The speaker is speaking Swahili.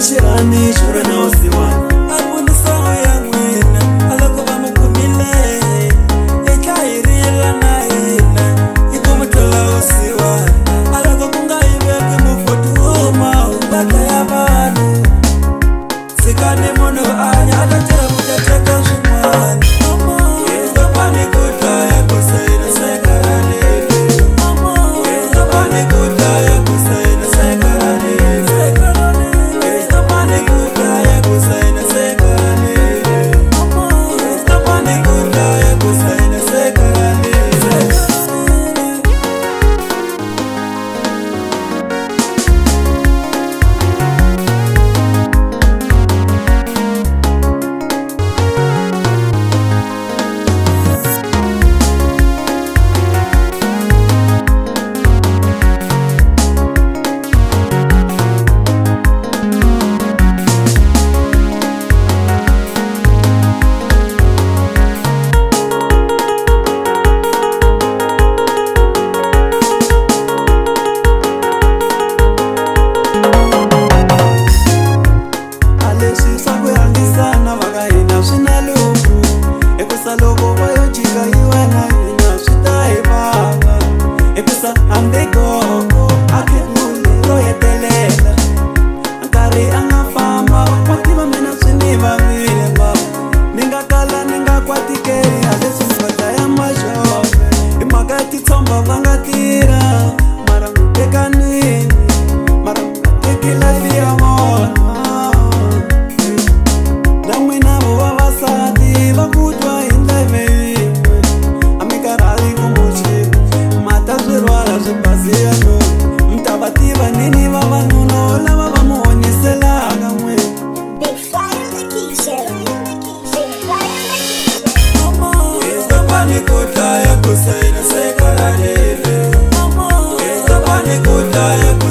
Shirani shura na osiwa Abuni sawa ya mwena Alako ba mukumile Eka irila na ina Ikumutala osiwa Alako kunga ibeke mufotu Uma ubaka ya banu Sikane mono anya Alatira mutateka shumani Yezo pani kuta ya kusaina sekarani Yezo pani kuta ya kusaina sekarani Loko bayo chika iwana ina sita ibaba Episa andeko akekule royetelela Ankari angafamba Wakiba mena siniba vileba Ninga kala ninga kwatike Alesi mbata ya mashofe Imagati tomba vangatira Mara mteka nini Mara mtekila via mona Damwina mwa wasadi Vakutwa Mtabativa nini vavanuna Lava vamuonyesela agamwe Big fire on the key, Sherry. Big fire on the key. Yezo pani kuta ya kusaina sekarani Yezo pani kuta ya kusaina